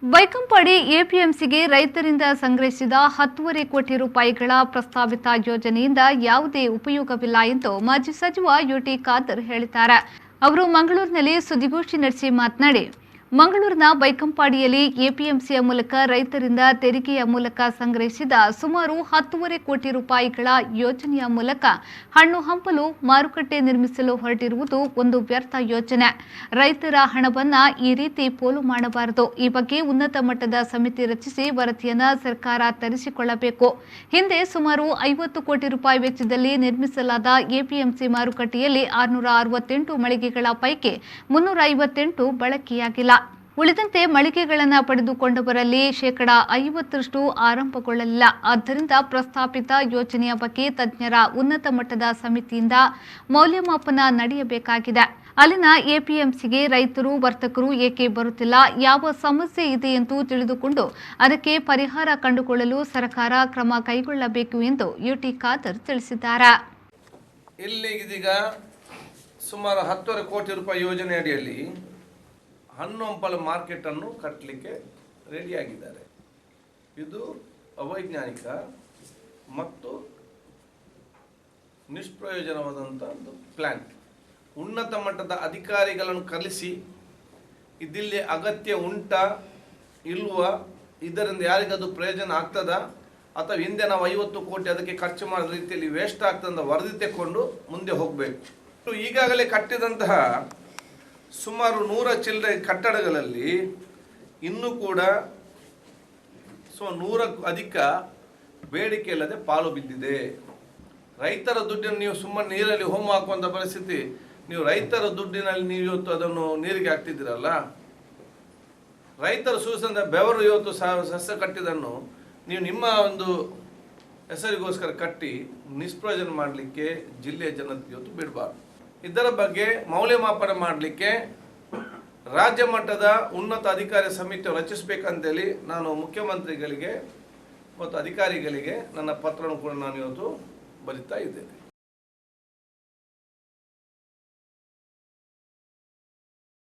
ಬೈಕಂಪಾಡಿ ಎಪಿಎಂಸಿಗೆ ರೈತರಿಂದ ಸಂಗ್ರಹಿಸಿದ 10.5 ಕೋಟಿ ರೂಪಾಯಿಗಳ ಪ್ರಸ್ತಾವಿತ ಯೋಜನೆಯಿಂದ ಯಾವುದೇ ಉಪಯೋಗವಿಲ್ಲ ಎಂದು ಮಾಜಿ ಸಚಿವ ಯುಟಿ ಖಾದರ್ ಹೇಳಿದ್ದಾರೆ. ಅವರು ಮಂಗಳೂರಿನಲ್ಲಿ ಸುದ್ದಿಗೋಷ್ಠಿ ನಡೆಸಿ ಮಾತನಾಡಿ, ಮಂಗಳೂರಿನ ಬೈಕಂಪಾಡಿಯಲ್ಲಿ ಎಪಿಎಂಸಿಯ ಮೂಲಕ ರೈತರಿಂದ ತೆರಿಗೆಯ ಮೂಲಕ ಸಂಗ್ರಹಿಸಿದ ಸುಮಾರು 10.5 ಕೋಟಿ ರೂಪಾಯಿಗಳ ಯೋಜನೆಯ ಮೂಲಕ ಹಣ್ಣು ಹಂಪಲು ಮಾರುಕಟ್ಟೆ ನಿರ್ಮಿಸಲು ಹೊರಟಿರುವುದು ಒಂದು ವ್ಯರ್ಥ ಯೋಜನೆ. ರೈತರ ಹಣವನ್ನ ಈ ರೀತಿ ಪೋಲು ಮಾಡಬಾರದು. ಈ ಬಗ್ಗೆ ಉನ್ನತ ಮಟ್ಟದ ಸಮಿತಿ ರಚಿಸಿ ವರದಿಯನ್ನು ಸರ್ಕಾರ ತರಿಸಿಕೊಳ್ಳಬೇಕು. ಹಿಂದೆ ಸುಮಾರು 50 ಕೋಟಿ ರೂಪಾಯಿ ವೆಚ್ಚದಲ್ಲಿ ನಿರ್ಮಿಸಲಾದ ಎಪಿಎಂಸಿ ಮಾರುಕಟ್ಟೆಯಲ್ಲಿ 668 ಮಳಿಗೆಗಳ ಪೈಕಿ 358 ಬಳಕೆಯಾಗಿಲ್ಲ. ಉಳಿದಂತೆ ಮಳಿಗೆಗಳನ್ನು ಪಡೆದುಕೊಂಡವರಲ್ಲಿ 50% ಆರಂಭಗೊಳ್ಳಲಿಲ್ಲ. ಆದ್ದರಿಂದ ಪ್ರಸ್ತಾಪಿತ ಯೋಜನೆಯ ಬಗ್ಗೆ ತಜ್ಞರ ಉನ್ನತ ಮಟ್ಟದ ಸಮಿತಿಯಿಂದ ಮೌಲ್ಯಮಾಪನ ನಡೆಯಬೇಕಾಗಿದೆ. ಅಲ್ಲಿನ ಎಪಿಎಂಸಿಗೆ ರೈತರು ವರ್ತಕರು ಏಕೆ ಬರುತ್ತಿಲ್ಲ, ಯಾವ ಸಮಸ್ಯೆ ಇದೆ ಎಂದು ತಿಳಿದುಕೊಂಡು ಅದಕ್ಕೆ ಪರಿಹಾರ ಕಂಡುಕೊಳ್ಳಲು ಸರ್ಕಾರ ಕ್ರಮ ಕೈಗೊಳ್ಳಬೇಕು ಎಂದು ಯುಟಿ ಖಾದರ್ ತಿಳಿಸಿದ್ದಾರೆ. ಇದೀಗ ಸುಮಾರು 10.5 ಕೋಟಿ ರೂಪಾಯಿ ಯೋಜನೆ ಅಡಿಯಲ್ಲಿ ಹಣ್ಣು ಹಂಪಲ ಮಾರ್ಕೆಟ್ ಅನ್ನು ಕಟ್ಟಲಿಕ್ಕೆ ರೆಡಿಯಾಗಿದ್ದಾರೆ. ಇದು ಅವೈಜ್ಞಾನಿಕ ಮತ್ತು ನಿಷ್ಪ್ರಯೋಜನವಾದಂಥ ಒಂದು ಪ್ಲಾನ್. ಉನ್ನತ ಮಟ್ಟದ ಅಧಿಕಾರಿಗಳನ್ನು ಕಲಿಸಿ ಇದಿಲ್ಲಿ ಅಗತ್ಯ ಉಂಟಾ ಇಲ್ವಾ, ಇದರಿಂದ ಯಾರಿಗದು ಪ್ರಯೋಜನ ಆಗ್ತದ ಅಥವಾ ಹಿಂದೆ ನಾವು 50 ಕೋಟಿ ಅದಕ್ಕೆ ಖರ್ಚು ಮಾಡಿದ ರೀತಿಯಲ್ಲಿ ವೇಸ್ಟ್ ಆಗ್ತದ ವರದಿ ತೆಕ್ಕೊಂಡು ಮುಂದೆ ಹೋಗಬೇಕು. ಈಗಾಗಲೇ ಕಟ್ಟಿದಂತಹ ಸುಮಾರು 100 ಚಿಲ್ಲರೆ ಕಟ್ಟಡಗಳಲ್ಲಿ ಇನ್ನೂ ಕೂಡ 100ಕ್ಕೂ ಅಧಿಕ ಬೇಡಿಕೆ ಇಲ್ಲದೆ ಪಾಲು ಬಿದ್ದಿದೆ. ರೈತರ ದುಡ್ಡನ್ನು ನೀವು ಸುಮ್ಮನೆ ನೀರಲ್ಲಿ ಹೋಮ ಹಾಕುವಂಥ ಪರಿಸ್ಥಿತಿ. ನೀವು ರೈತರ ದುಡ್ಡಿನಲ್ಲಿ ನೀವು ಇವತ್ತು ಅದನ್ನು ನೀರಿಗೆ ಹಾಕ್ತಿದ್ದೀರಲ್ಲ. ರೈತರ ಸೂಸಂದ ಬೆವರು ಇವತ್ತು ಸಸ್ಯ ಕಟ್ಟಿದನ್ನು ನೀವು ನಿಮ್ಮ ಒಂದು ಹೆಸರಿಗೋಸ್ಕರ ಕಟ್ಟಿ ನಿಷ್ಪ್ರಯೋಜನ ಮಾಡಲಿಕ್ಕೆ ಜಿಲ್ಲೆಯ ಜನತೆ ಇವತ್ತು ಬಿಡಬಾರ್ದು. ಇದರ ಬಗ್ಗೆ ಮೌಲ್ಯಮಾಪನ ಮಾಡಲಿಕ್ಕೆ ರಾಜ್ಯ ಮಟ್ಟದ ಉನ್ನತ ಅಧಿಕಾರಿ ಸಮಿತಿ ರಚಿಸಬೇಕಂತೇಳಿ ನಾನು ಮುಖ್ಯಮಂತ್ರಿಗಳಿಗೆ ಮತ್ತು ಅಧಿಕಾರಿಗಳಿಗೆ ನನ್ನ ಪತ್ರವನ್ನು ಕೂಡ ನಾನು ಇವತ್ತು ಬರೀತಾ ಇದ್ದೇನೆ.